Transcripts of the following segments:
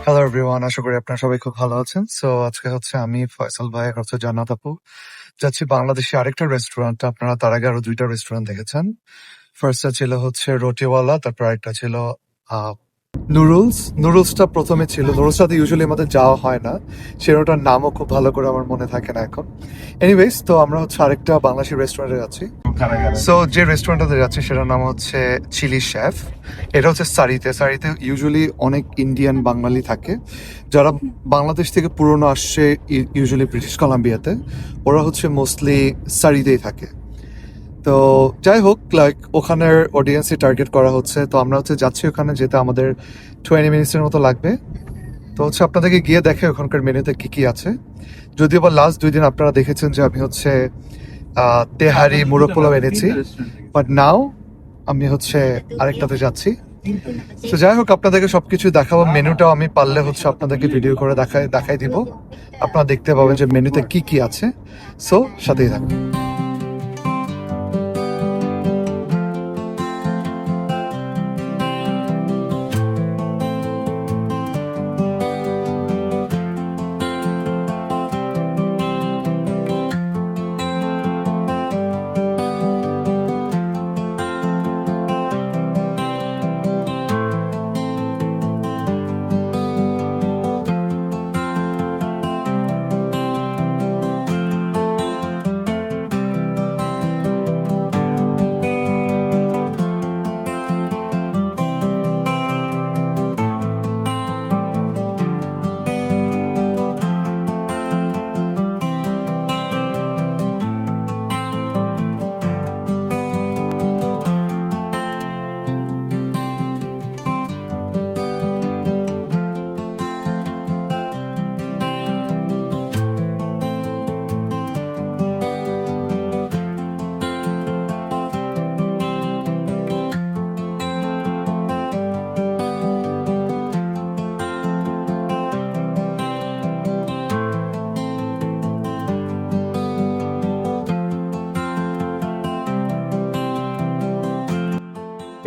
Hello everyone, আশা করি আপনারা সবাই খুব ভালো আছেন। সো আজকে হচ্ছে আমি ফয়সাল ভাই আর হচ্ছে জান্নাত আপু যাচ্ছি বাংলাদেশে আরেকটা রেস্টুরেন্ট। আপনারা তার আগে আরো দুইটা রেস্টুরেন্ট দেখেছেন। ফার্স্টটা ছিল হচ্ছে রোটিওয়ালা, তারপর আরেকটা ছিল নুডলস। নুডলসটা প্রথমে ছিল, নুডলসটাতে ইউজুয়ালি আমাদের যাওয়া হয় না, সেটার নামও খুব ভালো করে আমার মনে থাকে না এখন। এনিওয়েজ, তো আমরা হচ্ছে আরেকটা বাংলাদেশি রেস্টুরেন্টে যাচ্ছি। সো যে রেস্টুরেন্টটাতে যাচ্ছি সেটার নাম হচ্ছে চিলি শেফ। এটা হচ্ছে সারিতে ইউজুয়ালি অনেক ইন্ডিয়ান বাঙালি থাকে, যারা বাংলাদেশ থেকে পুরনো আসছে ইউজুয়ালি ব্রিটিশ কলাম্বিয়াতে। ওরা হচ্ছে মোস্টলি সারিতেই থাকে। তো যাই হোক, লাইক ওখানের অডিয়েন্সই টার্গেট করা হচ্ছে। তো আমরা হচ্ছে যাচ্ছি ওখানে, যেতে আমাদের 20 মিনিটসের মতো লাগবে। তো হচ্ছে আপনাদেরকে গিয়ে দেখে ওখানকার মেনুতে কি কি আছে। যদিও বা লাস্ট 2 দিন আপনারা দেখেছেন যে আমি হচ্ছে তেহারি মুরগ পোলাও এনেছি, বাট নাও আমি হচ্ছে আরেকটাতে যাচ্ছি। তো যাই হোক, আপনাদেরকে সবকিছু দেখাবো। মেনুটাও আমি পারলে হচ্ছে আপনাদেরকে ভিডিও করে দেখাই দিব। আপনারা দেখতে পাবেন যে মেনুতে কি কি আছে। সো সাথেই থাকুন।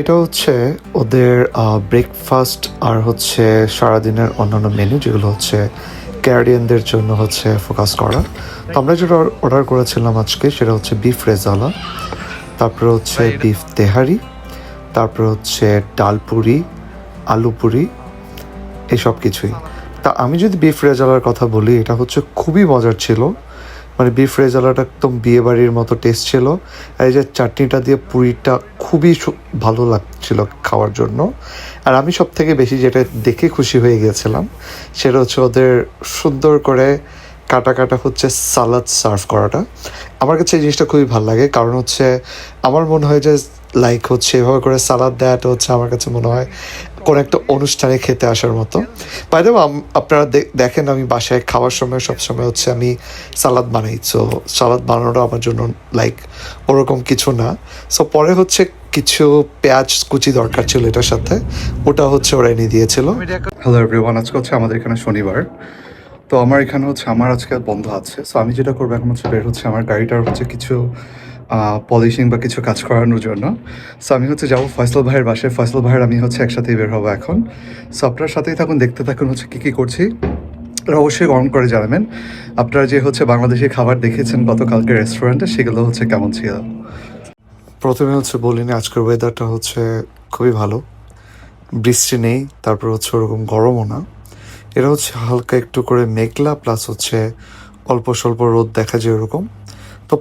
এটা হচ্ছে ওদের ব্রেকফাস্ট আর হচ্ছে সারাদিনের অন্যান্য মেনু, যেগুলো হচ্ছে ক্যানাডিয়ানদের জন্য হচ্ছে ফোকাস করা। তো আমরা যেটা অর্ডার করেছিলাম আজকে সেটা হচ্ছে বিফ রেজালা, তারপরে হচ্ছে বিফ তেহারি, তারপরে হচ্ছে ডাল পুরি, আলু পুরি, এসব কিছুই। তা আমি যদি বিফ রেজালার কথা বলি, এটা হচ্ছে খুবই মজার ছিল। মানে বিফ রেজালাটা একদম বিয়ে বাড়ির মতো টেস্ট ছিল। আর এই যে চাটনিটা দিয়ে পুরিটা খুবই ভালো লাগছিল খাওয়ার জন্য। আর আমি সব থেকে বেশি যেটা দেখে খুশি হয়ে গিয়েছিলাম সেটা হচ্ছে ওদের সুন্দর করে কাটা কাটা হচ্ছে সালাদ সার্ভ করাটা। আমার কাছে এই জিনিসটা খুবই ভালো লাগে, কারণ হচ্ছে আমার মনে হয় যে লাইক হচ্ছে এভাবে করে সালাদ দেওয়াটা হচ্ছে আমার কাছে মনে হয় কোনো একটা অনুষ্ঠানে খেতে আসার মতো। বাইরে আপনারা দেখেন আমি বাসায় খাওয়ার সময় সবসময় হচ্ছে আমি সালাদ বানাই। সো সালাদ বানানোটা আমার জন্য লাইক ওরকম কিছু না। সো পরে হচ্ছে কিছু পেঁয়াজ কুচি দরকার ছিল এটার সাথে, ওটা হচ্ছে ওরা এনে দিয়েছিল। হ্যালো এভরিওয়ান, আজকে হচ্ছে আমাদের এখানে শনিবার। তো আমার এখানে হচ্ছে আমার আজকে বন্ধ আছে। সো আমি যেটা করবো এখন হচ্ছে বের হচ্ছে আমার গাড়িটার হচ্ছে কিছু পলিশিং বা কিছু কাজ করানোর জন্য। সো আমি হচ্ছে যাবো ফয়সাল ভাইয়ের বাসায়। ফয়সাল ভাইয়ের আমি হচ্ছে একসাথেই বের হবো এখন। সো আপনার সাথেই থাকুন, দেখতে থাকুন হচ্ছে কী কী করছি। আর অবশ্যই গরম করে জানাবেন আপনারা যে হচ্ছে বাংলাদেশি খাবার দেখেছেন গতকালকে রেস্টুরেন্টে, সেগুলো হচ্ছে কেমন ছিল। প্রথমে হচ্ছে বলিনি, আজকের ওয়েদারটা হচ্ছে খুবই ভালো, বৃষ্টি নেই, তারপর হচ্ছে ওরকম গরমও না। এটা হচ্ছে হালকা একটু করে মেঘলা, প্লাস হচ্ছে অল্প স্বল্প রোদ দেখা যায় ওরকম। তো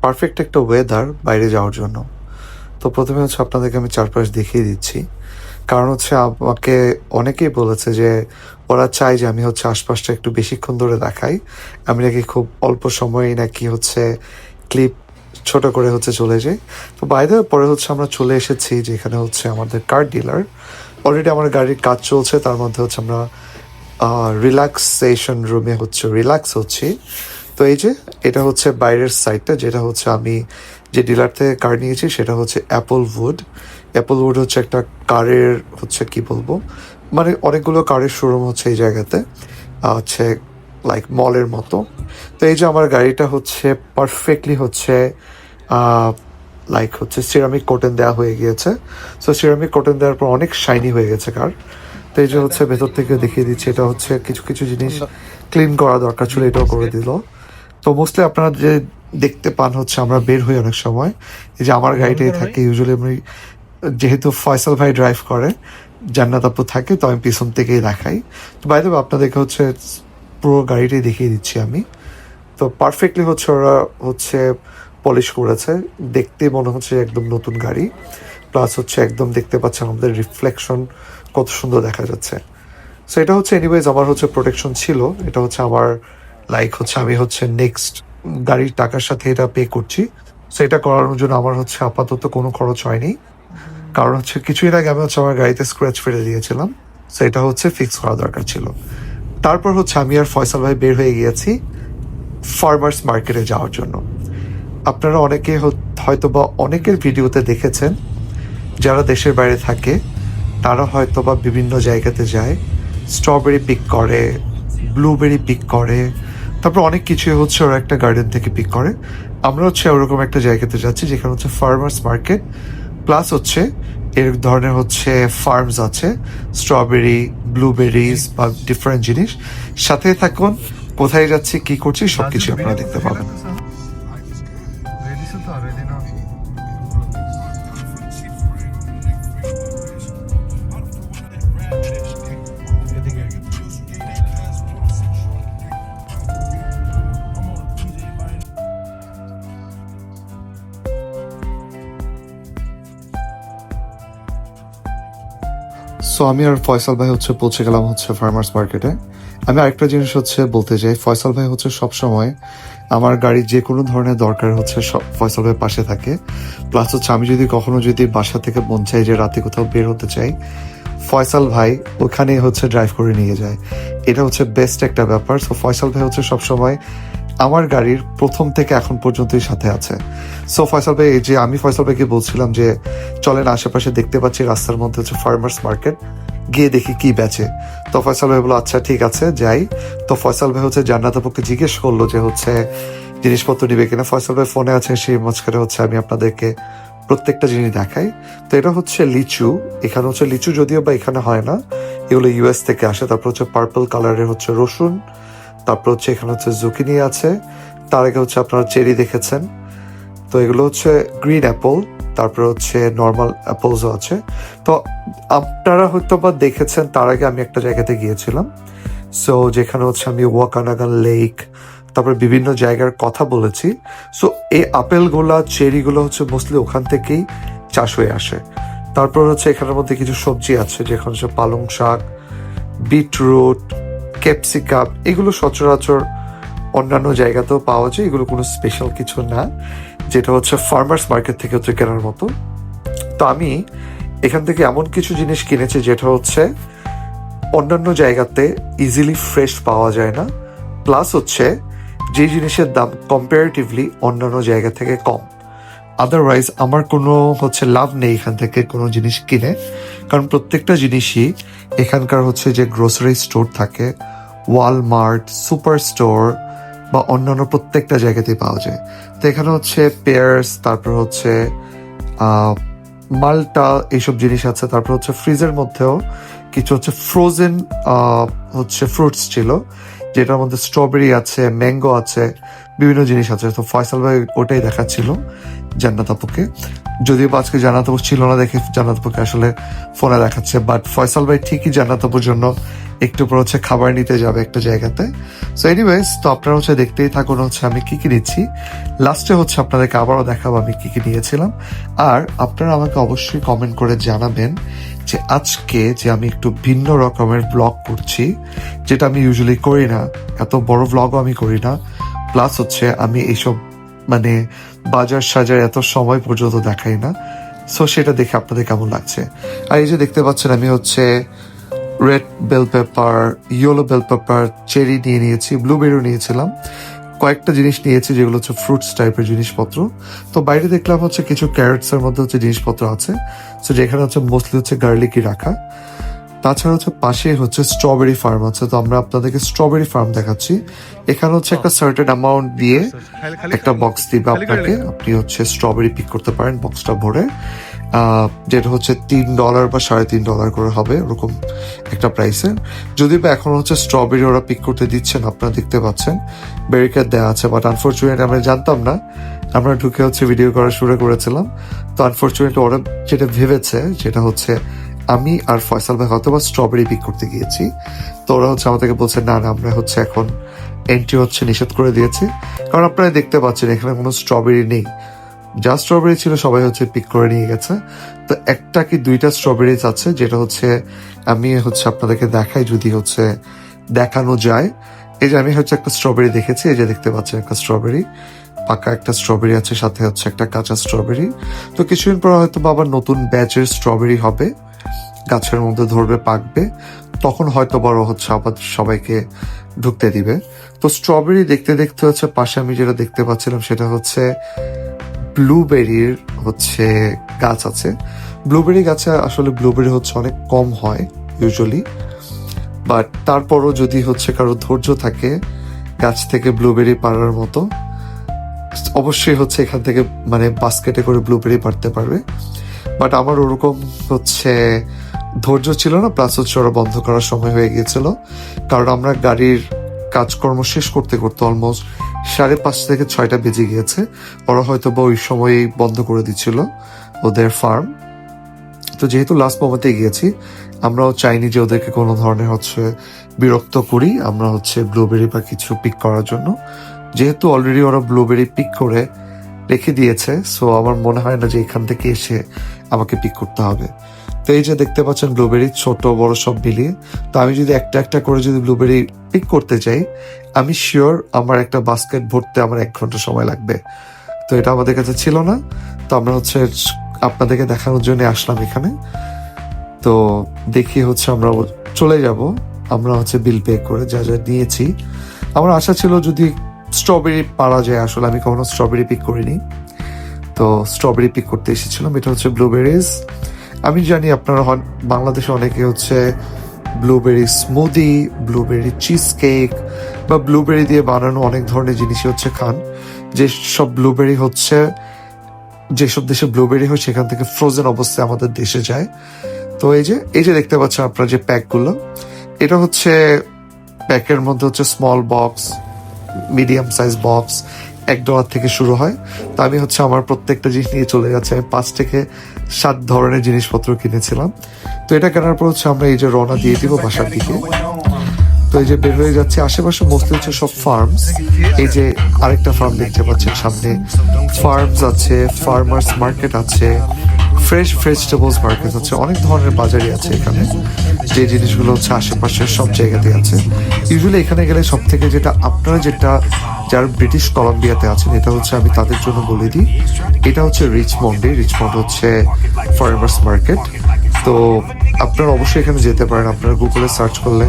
পারফেক্ট একটা ওয়েদার বাইরে যাওয়ার জন্য। তো প্রথমে হচ্ছে আপনাদেরকে আমি চারপাশ দেখিয়ে দিচ্ছি, কারণ হচ্ছে আমাকে অনেকেই বলেছে যে ওরা চায় যে আমি হচ্ছে আশপাশটা একটু বেশিক্ষণ ধরে দেখাই। আমি নাকি খুব অল্প সময়েই নাকি হচ্ছে ক্লিপ ছোট করে হচ্ছে চলে যাই। তো বাইরে পরে হচ্ছে আমরা চলে এসেছি যেখানে হচ্ছে আমাদের কার ডিলার। অলরেডি আমার গাড়ির কাজ চলছে, তার মধ্যে হচ্ছে আমরা রিল্যাক্সেশন রুমে হচ্ছে রিল্যাক্স হচ্ছি। তো এই যে এটা হচ্ছে বাইরের সাইডটা, যেটা হচ্ছে আমি যে ডিলার থেকে কার নিয়েছি সেটা হচ্ছে অ্যাপলউড হচ্ছে একটা কারের হচ্ছে কি বলবো, মানে অনেকগুলো কারের শোরুম হচ্ছে এই জায়গাতে, হচ্ছে লাইক মলের মতো। তো এই যে আমার গাড়িটা হচ্ছে পারফেক্টলি হচ্ছে লাইক হচ্ছে সিরামিক কোটেন দেওয়া হয়ে গিয়েছে। সো সিরামিক কোটেন দেওয়ার পর অনেক শাইনি হয়ে গেছে কার। তো এই যে হচ্ছে ভেতর থেকে দেখিয়ে দিচ্ছি, এটা হচ্ছে কিছু কিছু জিনিস ক্লিন করা দরকার ছিল, এটাও করে দিল। তো মোস্টলি আপনারা যে দেখতে পান হচ্ছে আমরা বের হই অনেক সময়, এই যে আমার গাড়িটাই থাকে ইউজুয়ালি। আমি যেহেতু ফয়সাল ভাই ড্রাইভ করে, জান্নাত আপু থাকে, তো আমি পিছন থেকেই দেখাই। তো বাইরে আপনাদেরকে হচ্ছে পুরো গাড়িটাই দেখিয়ে দিচ্ছি আমি। তো পারফেক্টলি হচ্ছে ওরা হচ্ছে পলিশ করেছে, দেখতে মনে হচ্ছে একদম নতুন গাড়ি। প্লাস হচ্ছে একদম দেখতে পাচ্ছেন আমাদের রিফ্লেকশন কত সুন্দর দেখা যাচ্ছে। সো এটা হচ্ছে এনিওয়েজ আমার হচ্ছে প্রোটেকশন ছিল, এটা হচ্ছে আমার লাইক হচ্ছে আমি হচ্ছে নেক্সট গাড়ির টাকার সাথে এটা পে করছি। সো এটা করানোর জন্য আমার হচ্ছে আপাতত কোনো খরচ হয়নি, কারণ হচ্ছে কিছুদিন আগে আমি হচ্ছে আমার গাড়িতে স্ক্র্যাচ ফেলে দিয়েছিলাম। সো এটা হচ্ছে ফিক্স করা দরকার ছিল। তারপর হচ্ছে আমি আর ফয়সাল ভাই বের হয়ে গিয়েছি ফার্মার্স মার্কেটে যাওয়ার জন্য। আপনারা অনেকে হয়তো বা অনেকের ভিডিওতে দেখেছেন, যারা দেশের বাইরে থাকে তারা হয়তো বা বিভিন্ন জায়গাতে যায়, স্ট্রবেরি পিক করে, ব্লুবেরি পিক করে, তারপর অনেক কিছুই হচ্ছে ওরা একটা গার্ডেন থেকে পিক করে। আমরা হচ্ছে ওরকম একটা জায়গাতে যাচ্ছি যেখানে হচ্ছে ফার্মার্স মার্কেট, প্লাস হচ্ছে এর ধরনের হচ্ছে ফার্মস আছে, স্ট্রবেরি, ব্লুবেরিজ বা ডিফারেন্ট জিনিস। সাথে থাকুন, কোথায় যাচ্ছি, কি করছি, সবকিছু আপনারা দেখতে পাবেন। সো আমি আর ফয়সাল ভাই হচ্ছে পৌঁছে গেলাম হচ্ছে ফার্মার্স মার্কেটে। আমি আরেকটা জিনিস হচ্ছে বলতে চাই, ফয়সাল ভাই হচ্ছে সবসময় আমার গাড়ির যে কোনো ধরনের দরকার হচ্ছে ফয়সাল ভাই পাশে থাকে। প্লাস হচ্ছে আমি যদি কখনো যদি বাসা থেকে মন চাই যে রাতে কোথাও বের হতে চাই, ফয়সাল ভাই ওখানে হচ্ছে ড্রাইভ করে নিয়ে যায়। এটা হচ্ছে বেস্ট একটা ব্যাপার। সো ফয়সাল ভাই হচ্ছে সবসময় আমার গাড়ির প্রথম থেকে এখন পর্যন্তই সাথে আছে। সো ফয়সাল ভাই, এই যে আমি ফয়সাল ভাইকে বলছিলাম যে চলেন আশেপাশে দেখতে পাচ্ছি রাস্তার মধ্যে হচ্ছে ফার্মার্স মার্কেট, গিয়ে দেখি কি বেচে। তো ফয়সাল ভাই বললো আচ্ছা ঠিক আছে যাই। তো ফয়সাল ভাই হচ্ছে জান্নাত আপুকে জিজ্ঞেস করলো যে হচ্ছে জিনিসপত্র নিবে কিনা। ফয়সাল ভাই ফোনে আছে, সেই মাঝখানে হচ্ছে আমি আপনাদেরকে প্রত্যেকটা জিনিস দেখাই। তো এটা হচ্ছে লিচু, এখানে হচ্ছে লিচু যদিও বা এখানে হয় না, এগুলো ইউএস থেকে আসে। তারপর হচ্ছে পার্পল কালারের হচ্ছে রসুন, তারপর হচ্ছে এখানে হচ্ছে জুকিনি আছে, তার আগে হচ্ছে আপনারা চেরি দেখেছেন। তো এগুলো হচ্ছে গ্রিন অ্যাপল, তারপরে হচ্ছে নর্মাল অ্যাপলসও আছে। তো আপনারা হয়তো বা দেখেছেন, তার আগে আমি একটা জায়গাতে গিয়েছিলাম, সো যেখানে হচ্ছে আমি ওয়াকানাগান লেক, তারপরে বিভিন্ন জায়গার কথা বলেছি। সো এই আপেলগুলা, চেরিগুলো হচ্ছে মোস্টলি ওখান থেকেই চাষ হয়ে আসে। তারপর হচ্ছে এখানের মধ্যে কিছু সবজি আছে, যেখানে হচ্ছে পালং শাক, বিটরুট, ক্যাপসিকাম, এগুলো সচরাচর অন্যান্য জায়গাতেও পাওয়া যায়, এগুলো কোনো স্পেশাল কিছু না, যেটা হচ্ছে ফার্মার্স মার্কেট থেকে হচ্ছে কেনার মতো। তো আমি এখান থেকে এমন কিছু জিনিস কিনেছি যেটা হচ্ছে অন্যান্য জায়গাতে ইজিলি ফ্রেশ পাওয়া যায় না, প্লাস হচ্ছে যে জিনিসের দাম কম্পারেটিভলি অন্যান্য জায়গা থেকে কম। আদারওয়াইজ আমার কোনো হচ্ছে লাভ নেই এখান থেকে কোনো জিনিস কিনে, কারণ প্রত্যেকটা জিনিসই এখানকার হচ্ছে যে গ্রোসারি স্টোর থাকে, ওয়ালমার্ট, সুপার স্টোর বা অন্যান্য প্রত্যেকটা জায়গাতেই পাওয়া যায়। তো এখানে হচ্ছে পেয়ার্স, তারপর হচ্ছে মালটা, এইসব জিনিস আছে। তারপর হচ্ছে ফ্রিজের মধ্যেও কিছু হচ্ছে ফ্রোজেন হচ্ছে ফ্রুটস ছিল, যেটার মধ্যে স্ট্রবেরি আছে, ম্যাঙ্গো আছে, বিভিন্ন জিনিস আছে। তো ফয়সাল ভাই ওটাই দেখাচ্ছিল জান্নাত আপুকে, যদিও আজকে জান্নাত আপু ছিল না দেখে জান্নাত আপুকে আসলে ফোনে দেখাচ্ছে। বাট ফয়সাল ভাই ঠিকই জান্নাত আপুর জন্য একটু পর হচ্ছে খাবার নিতে যাবে একটা জায়গাতে। সো এনিওয়েজ, তো আপনারা হচ্ছে দেখতেই থাকুন হচ্ছে আমি কি কি নিচ্ছি। লাস্টে হচ্ছে আপনাদেরকে আবারও দেখাবো আমি কি কি নিয়েছিলাম। আর আপনারা আমাকে অবশ্যই কমেন্ট করে জানাবেন যে আজকে যে আমি একটু ভিন্ন রকমের ব্লগ করছি, যেটা আমি ইউজুয়ালি করি না, এত বড় ব্লগও আমি করি না। প্লাস হচ্ছে আমি এইসব মানে বাজার সাজার এত সময় পর্যন্ত দেখাই না। সো সেটা দেখে আপনাদের কেমন লাগছে। আর এই যে দেখতে পাচ্ছেন আমি হচ্ছে red bell pepper, yellow bell pepper, cherry নিয়ে নিয়েছি, ব্লুবেরিও নিয়েছিলাম, কয়েকটা জিনিস নিয়েছি যেগুলো হচ্ছে ফ্রুটস টাইপের জিনিসপত্র। তো বাইরে দেখলাম হচ্ছে কিছু ক্যারেটস এর মধ্যে হচ্ছে জিনিসপত্র আছে, সো যেখানে হচ্ছে মোস্টলি হচ্ছে গার্লিকই রাখা। তাছাড়া হচ্ছে পাশে হচ্ছে স্ট্রবেরি ফার্ম আছে, তো আমরা আপনাদেরকে স্ট্রবেরি ফার্ম দেখাচ্ছি। এখানে হচ্ছে একটা সার্টেন অ্যামাউন্ট দিয়ে একটা বক্স দিবে আপনাকে, আপনি হচ্ছে স্ট্রবেরি পিক করতে পারেন বক্সটা ভরে। যেটা হচ্ছে $3 বা $3.5 করে হবে, ওরকম একটা প্রাইসের। যদি বা এখন হচ্ছে স্ট্রবেরি ওরা পিক করতে দিচ্ছেন, আপনারা দেখতে পাচ্ছেন ব্যারিকেড দেওয়া আছে, বাট আনফর্চুনেট আমরা জানতাম না, আমরা ঢুকে হচ্ছে ভিডিও করা শুরু করেছিলাম। তো আনফর্চুনেট ওরা যেটা ভেবেছে যেটা হচ্ছে আমি আর ফয়সাল ভাই হয়তো বা স্ট্রবেরি পিক করতে গিয়েছি, তো ওরা হচ্ছে আমাদেরকে বলছে না না, আমরা হচ্ছে এখন এন্ট্রি হচ্ছে নিষেধ করে দিয়েছি, কারণ আপনারা দেখতে পাচ্ছেন এখানে কোনো স্ট্রবেরি নেই। যা স্ট্রবেরি ছিল সবাই হচ্ছে পিক করে নিয়ে গেছে। তো একটা কি দুইটা স্ট্রবেরিজ আছে, যেটা হচ্ছে আমি হচ্ছে আপনাদেরকে দেখাই যদি হচ্ছে দেখানো যায়। এই যে আমি হচ্ছে একটা স্ট্রবেরি দেখেছি, এই যে দেখতে পাচ্ছেন একটা স্ট্রবেরি, পাকা একটা স্ট্রবেরি আছে, সাথে হচ্ছে একটা কাঁচা স্ট্রবেরি। তো কিছুদিন পর হয়তো আবার নতুন ব্যাচের স্ট্রবেরি হবে, গাছের মধ্যে ধরবে, পাকবে, তখন হয়তো বড় হচ্ছে আবার সবাইকে ঢুকতে দিবে। তো স্ট্রবেরি দেখতে দেখতে হচ্ছে পাশে আমি যেটা দেখতে পাচ্ছিলাম সেটা হচ্ছে ব্লুবেরির হচ্ছে গাছ আছে। ব্লুবেরি গাছে আসলে ব্লুবেরি হচ্ছে অনেক কম হয় ইউজুয়ালি, বাট তারপরও যদি হচ্ছে কারো ধৈর্য থাকে গাছ থেকে ব্লুবেরি পাড়ার মতো, অবশ্যই হচ্ছে এখান থেকে মানে বাস্কেটে করে ব্লুবেরি পাড়তে পারবে। বাট আমার ওরকম হচ্ছে ধৈর্য ছিল না, প্লাস হচ্ছে ওরা বন্ধ করার সময় হয়ে গিয়েছিল, কারণ আমরা গাড়ির কাজকর্ম শেষ করতে করতে অলমোস্ট 5:30 থেকে 6টা বেজে গিয়েছে। ওরা হয়তো বা ওই সময়ই বন্ধ করে দিচ্ছিল ওদের ফার্ম। তো যেহেতু লাস্ট মোমেন্টে গিয়েছি, আমরাও চাইনি যে ওদেরকে কোনো ধরনের হচ্ছে বিরক্ত করি, আমরা হচ্ছে ব্লুবেরি বা কিছু পিক করার জন্য, যেহেতু অলরেডি ওরা ব্লুবেরি পিক করে রেখে দিয়েছে, সো আমার মনে হয় না যে এখান থেকে এসে আমাকে পিক করতে হবে। তো এই যে দেখতে পাচ্ছেন ব্লুবেরি ছোট বড় সব মিলিয়ে, তো আমি যদি একটা একটা করে যদি ব্লুবেরি পিক করতে চাই, আমি শিওর আমার একটা বাস্কেট ভরতে আমার 1 ঘন্টা সময় লাগবে। তো এটা আমাদের কাছে ছিল না, তো আমরা হচ্ছে আপনাদেরকে দেখানোর জন্য আসলাম এখানে। তো দেখি হচ্ছে আমরা চলে যাব, আমরা হচ্ছে বিল পে করে যা যা নিয়েছি। আমার আশা ছিল যদি স্ট্রবেরি পারা যায়, আসলে আমি কখনো স্ট্রবেরি পিক করিনি, তো স্ট্রবেরি পিক করতে এসেছিলাম। এটা হচ্ছে ব্লুবেরিজ। আমি জানি আপনারা বাংলাদেশে অনেকে হচ্ছে blueberry smoothie, blueberry cheese cake বা ব্লুবেরি দিয়ে বানানো অনেক ধরনের জিনিসই হচ্ছে খান। যে সব ব্লুবেরি হচ্ছে যেসব দেশে ব্লুবেরি হয় সেখান থেকে ফ্রোজেন অবস্থায় আমাদের দেশে যায়। তো এই যে দেখতে পাচ্ছেন আপনারা যে প্যাকগুলো, এটা হচ্ছে প্যাকের মধ্যে হচ্ছে small box, medium size box, $1 থেকে শুরু হয়। তো আমি হচ্ছে আমার প্রত্যেকটা জিনিস নিয়ে চলে যাচ্ছে, আমি 5 থেকে 7 ধরনের জিনিসপত্র কিনেছিলাম। তো এটা কেনার পর হচ্ছে আমরা এই যে রওনা দিয়ে দিব বাসার দিকে। তো এই যে বের হয়ে যাচ্ছে, আশেপাশে মোস্টলি হচ্ছে সব ফার্মস। এই যে আরেকটা ফার্ম দেখতে পাচ্ছেন সামনে, ফার্মস আছে, ফার্মার্স মার্কেট আছে, ফ্রেশ ভেজিটেবলস মার্কেট আছে, অনেক ধরনের বাজারই আছে এখানে, যে জিনিসগুলো হচ্ছে আশেপাশের সব জায়গাতে আছে। ইউজুয়ালি এখানে গেলে সব থেকে যেটা আপনারা যারা ব্রিটিশ কলম্বিয়াতে আছেন, এটা হচ্ছে আমি তাদের জন্য বলে দিই, এটা হচ্ছে রিচমন্ড হচ্ছে ফার্মার্স মার্কেট। তো আপনারা অবশ্যই এখানে যেতে পারেন, আপনারা গুগলে সার্চ করলে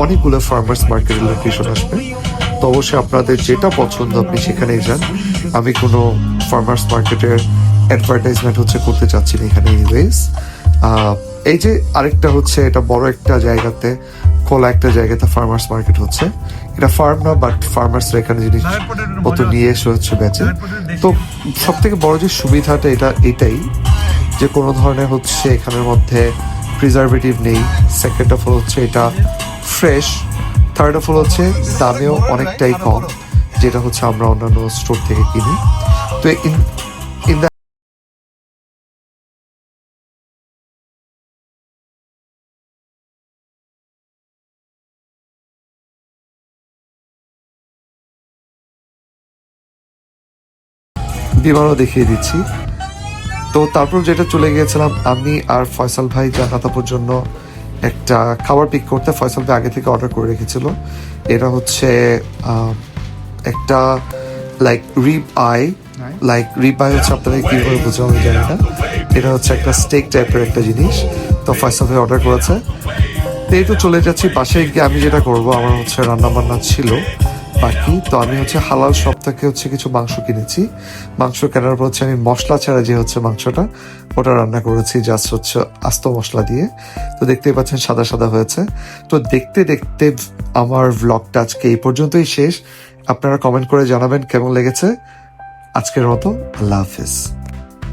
অনেকগুলো ফার্মার্স মার্কেটের লোকেশন আসবে। তো অবশ্যই আপনাদের যেটা পছন্দ আপনি সেখানেই যান, আমি কোনো ফার্মার্স মার্কেটের অ্যাডভার্টাইজমেন্ট হচ্ছে করতে চাচ্ছি না এখানে এনিওয়েজ। এই যে আরেকটা হচ্ছে, এটা বড় একটা জায়গাতে, খোলা একটা জায়গাতে ফার্মার্স মার্কেট হচ্ছে, এটা ফার্ম না, বাট ফার্মার্সরা এখানে জিনিসপত্র নিয়ে এসে হচ্ছে বেচে। তো সব থেকে বড় যে সুবিধাটা এটাই যে কোনো ধরনের হচ্ছে এখানের মধ্যে প্রিজারভেটিভ নেই। সেকেন্ড অফ অল হচ্ছে এটা ফ্রেশ। থার্ড অফ অল হচ্ছে দামেও অনেকটাই কম, যেটা হচ্ছে আমরা অন্যান্য স্টোর থেকে কিনি। তো ইন দ্য বিমানও দেখিয়ে দিচ্ছি। তো তারপর যেটা চলে গিয়েছিলাম আমি আর ফয়সাল ভাই জাকাতাপুর জন্য একটা খাবার পিক করতে। ফয়সাল ভাই আগে থেকে অর্ডার করে রেখেছিল। এটা হচ্ছে একটা রিব আই হচ্ছে আপনাদের কীভাবে বুঝবো আমি জানি না, এটা হচ্ছে একটা স্টেক টাইপের একটা জিনিস। তো ফয়সাল ভাই অর্ডার করেছে। তো এই তো চলে যাচ্ছি বাসায় গিয়ে আমি যেটা করবো, আমার হচ্ছে রান্না বান্না ছিল বাকি। তো আমি হচ্ছে হালাল শপ থেকে হচ্ছে কিছু মাংস কিনেছি। মাংস কেনার পর হচ্ছে আমি মশলা ছাড়া যে হচ্ছে মাংসটা, ওটা রান্না করেছি জাস্ট হচ্ছে আস্ত মশলা দিয়ে। তো দেখতেই পাচ্ছেন সাদা সাদা হয়েছে। তো দেখতে দেখতে আমার ভ্লগটা আজকে এই পর্যন্তই শেষ। আপনারা কমেন্ট করে জানাবেন কেমন লেগেছে। আজকের মতো আল্লাহ হাফিজ।